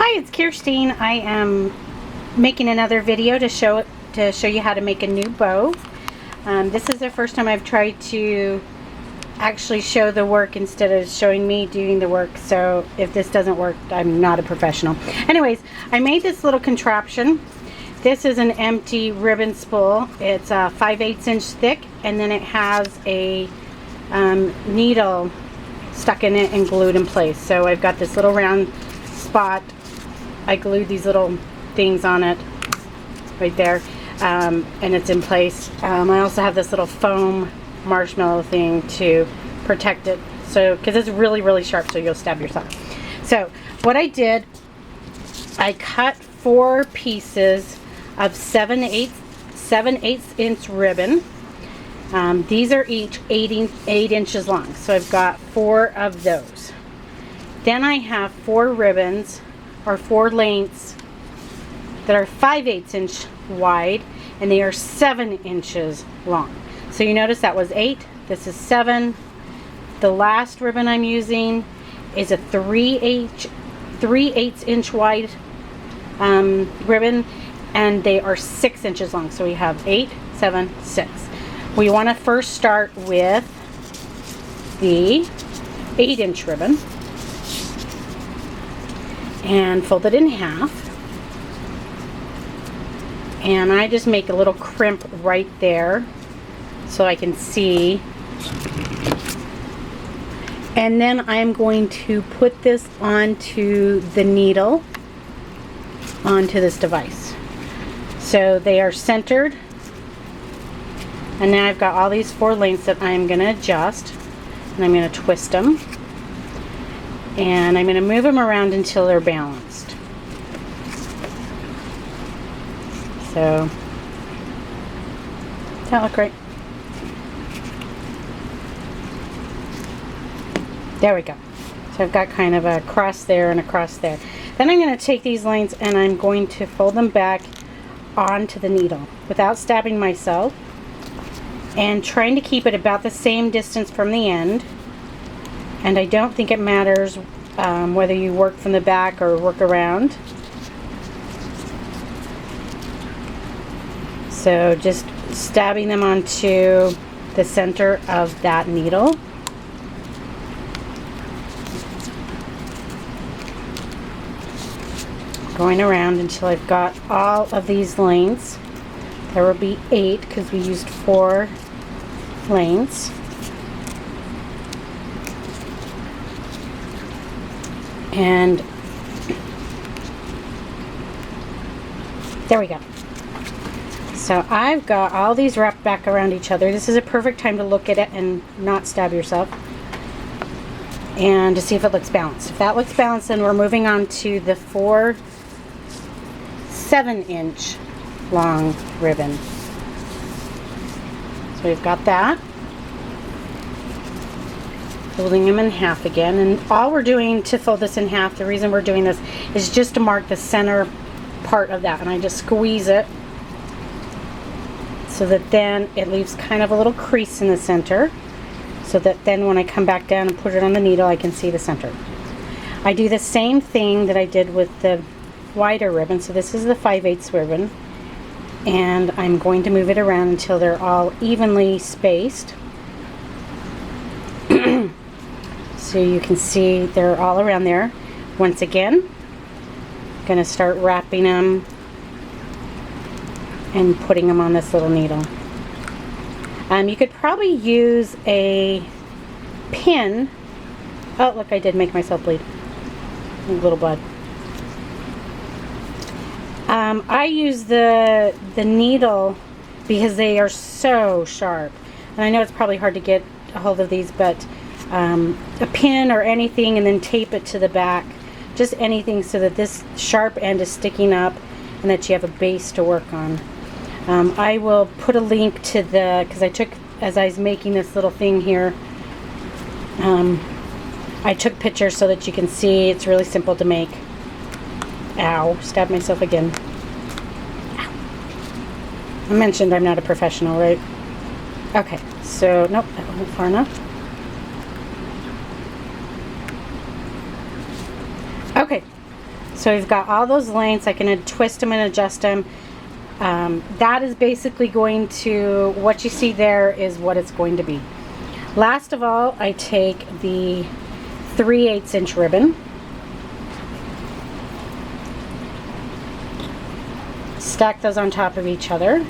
Hi, it's Kirstine. I am making another video to show you how to make a new bow. This is the first time I've tried to actually show the work instead of showing me doing the work. So if this doesn't work, I'm not a professional. Anyways, I made this little contraption. This is an empty ribbon spool. It's 5/8 inch thick, and then it has a needle stuck in it and glued in place. So I've got this little round spot. I glued these little things on it right there, and it's in place. I also have this little foam marshmallow thing to protect it, so because it's really sharp, so you'll stab yourself. So what I did, I cut 4 pieces of 7/8 inch ribbon. These are each 8 inches long, so I've got 4 of those. Then I have 4 ribbons, or 4 lengths, that are 5/8 inch wide, and they are 7 inches long. So you notice that was 8, this is 7. The last ribbon I'm using is a 3/8 inch wide ribbon, and they are 6 inches long. So we have 8, 7, 6. We want to first start with the 8 inch ribbon and fold it in half, and I just make a little crimp right there so I can see, and then I'm going to put this onto the needle, onto this device, so they are centered. And now I've got all these 4 lengths that I'm going to adjust, and I'm going to twist them, and I'm going to move them around until they're balanced. So, does that look right? There we go. So I've got kind of a cross there and a cross there. Then I'm going to take these lengths and I'm going to fold them back onto the needle without stabbing myself, and trying to keep it about the same distance from the end. And I don't think it matters whether you work from the back or work around. So just stabbing them onto the center of that needle. Going around until I've got all of these lengths. There will be 8 because we used 4 lengths. And there we go. So I've got all these wrapped back around each other. This is a perfect time to look at it and not stab yourself, and to see if it looks balanced. If that looks balanced, then we're moving on to the 4 7-inch long ribbon. So we've got that. Folding them in half again, and all we're doing to fold this in half, the reason we're doing this is just to mark the center part of that, and I just squeeze it so that then it leaves kind of a little crease in the center, so that then when I come back down and put it on the needle, I can see the center. I do the same thing that I did with the wider ribbon. So this is the 5/8 ribbon, and I'm going to move it around until they're all evenly spaced. So you can see they're all around there. Once again, I'm going to start wrapping them and putting them on this little needle. You could probably use a pin. Oh, look, I did make myself bleed. A little blood. I use the needle because they are so sharp, and I know it's probably hard to get a hold of these, but a pin or anything, and then tape it to the back, just anything, so that this sharp end is sticking up and that you have a base to work on. I will put a link to the, because I took, as I was making this little thing here, I took pictures so that you can see. It's really simple to make. Ow, stabbed myself again. Ow. I mentioned I'm not a professional, right? Okay, so nope, that wasn't far enough. Okay, So we've got all those lengths. I can twist them and adjust them. That is basically going to, what you see there is what it's going to be. Last of all, I take the 3/8 inch ribbon, stack those on top of each other,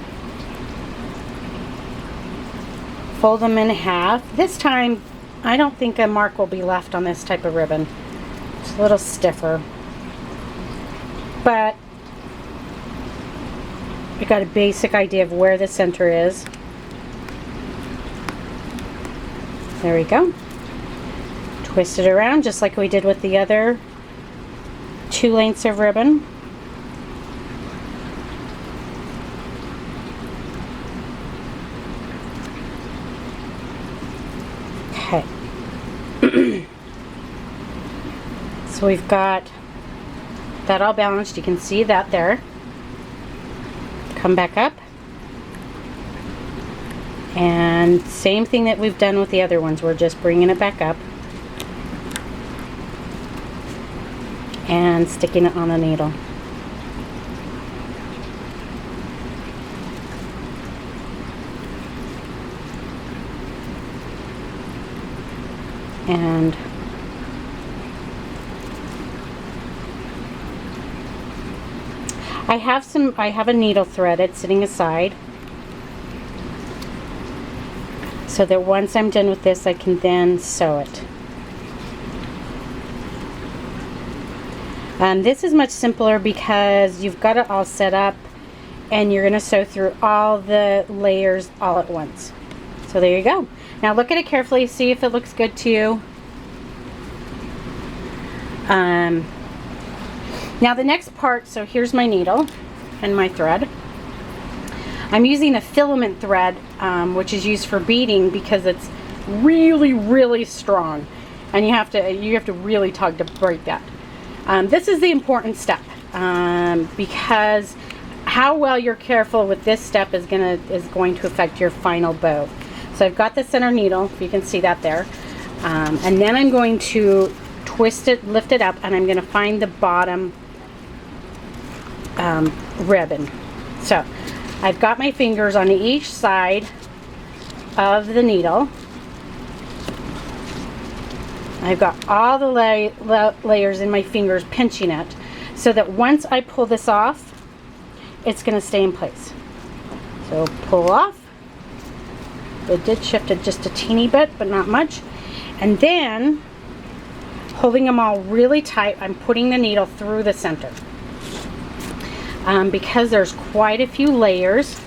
fold them in half. This time, I don't think a mark will be left on this type of ribbon. It's a little stiffer, but I got a basic idea of where the center is. There we go. Twist it around just like we did with the other 2 lengths of ribbon. Okay. So we've got that all balanced. You can see that there. Come back up. And same thing that we've done with the other ones. We're just bringing it back up and sticking it on the needle. And I have a needle threaded sitting aside, so that once I'm done with this, I can then sew it. This is much simpler because you've got it all set up and you're going to sew through all the layers all at once. So there you go. Now look at it carefully, see if it looks good to you. Now the next part, so here's my needle and my thread. I'm using a filament thread, which is used for beading because it's really, really strong, and you have to really tug to break that. This is the important step, because how well you're careful with this step is going to affect your final bow. So I've got the center needle, if you can see that there, and then I'm going to twist it, lift it up, and I'm going to find the bottom ribbon. So I've got my fingers on each side of the needle. I've got all the layers in my fingers pinching it, so that once I pull this off, it's going to stay in place. So pull off. It did shift it just a teeny bit, but not much. And then, holding them all really tight, I'm putting the needle through the center. Because there's quite a few layers,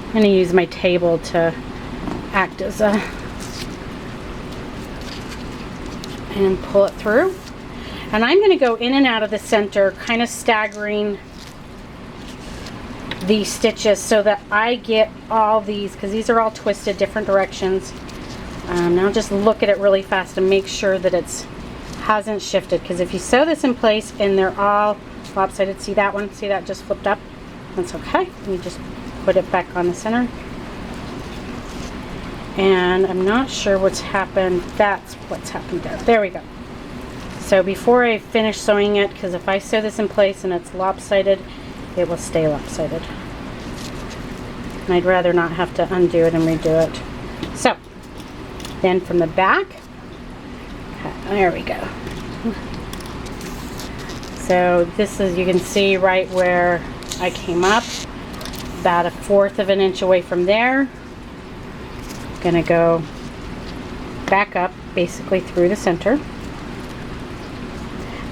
I'm going to use my table to act as a, and pull it through. And I'm going to go in and out of the center, kind of staggering these stitches so that I get all these, because these are all twisted different directions. Now just look at it really fast and make sure that it hasn't shifted, because if you sew this in place and they're all lopsided, see that one? See that just flipped up? That's okay. You just put it back on the center. And I'm not sure what's happened. That's what's happened there. There we go. So before I finish sewing it, because if I sew this in place and it's lopsided, it will stay lopsided. And I'd rather not have to undo it and redo it. So then from the back, okay, there we go. So this is, you can see right where I came up, about 1/4 of an inch away from there. Gonna go back up basically through the center.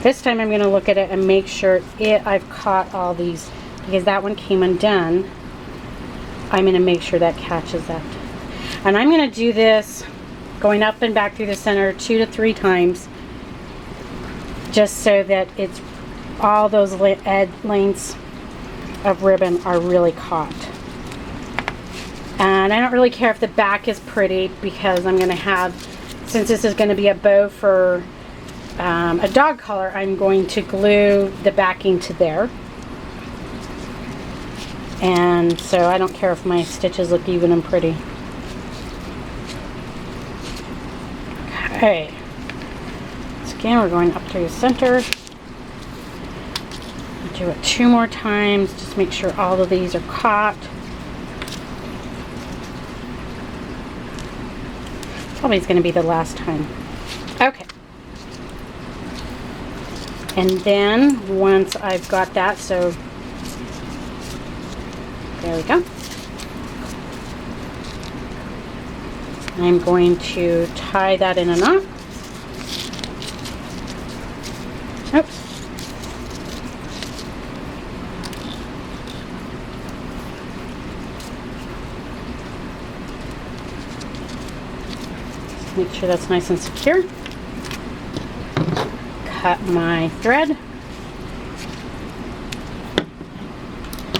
This time I'm gonna look at it and make sure I've caught all these, because that one came undone. I'm gonna make sure that catches that. And I'm gonna do this going up and back through the center 2 to 3 times, just so that it's all those lengths of ribbon are really caught. And I don't really care if the back is pretty, because I'm going to have, since this is going to be a bow for a dog collar, I'm going to glue the backing to there. And so I don't care if my stitches look even and pretty. Okay. So again, we're going up through the center. Do it 2 more times, just make sure all of these are caught. Probably is going to be the last time. Okay. And then once I've got that, so there we go. I'm going to tie that in a knot. Oops. Make sure that's nice and secure. Cut my thread.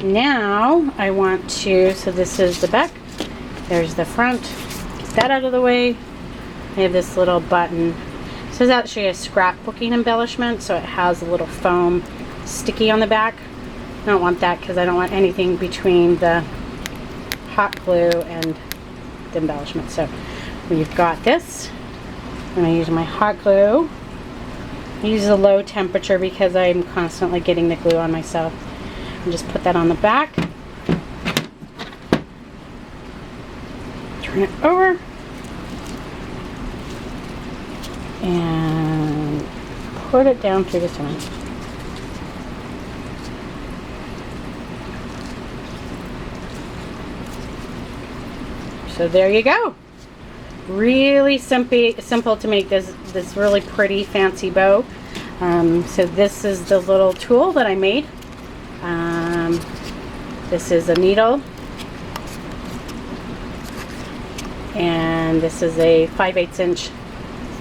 Now I want to, so this is the back, there's the front. Get that out of the way. I have this little button. This is actually a scrapbooking embellishment, so it has a little foam sticky on the back. I don't want that because I don't want anything between the hot glue and the embellishment. So we've got this. I'm going to use my hot glue. I use a low temperature because I'm constantly getting the glue on myself. And just put that on the back. Turn it over. And put it down through the center. So there you go. Really simple to make this really pretty fancy bow. So this is the little tool that I made. This is a needle, and this is a 5/8 inch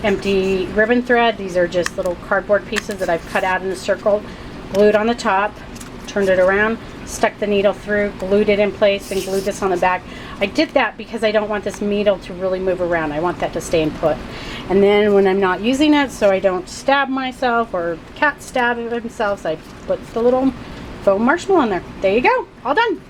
empty ribbon thread. These are just little cardboard pieces that I've cut out in a circle, glued on the top, turned it around, stuck the needle through, glued it in place, and glued this on the back. I did that because I don't want this needle to really move around. I want that to stay in put. And then when I'm not using it, so I don't stab myself or cat stab themselves, I put the little foam marshmallow in there. There you go, all done.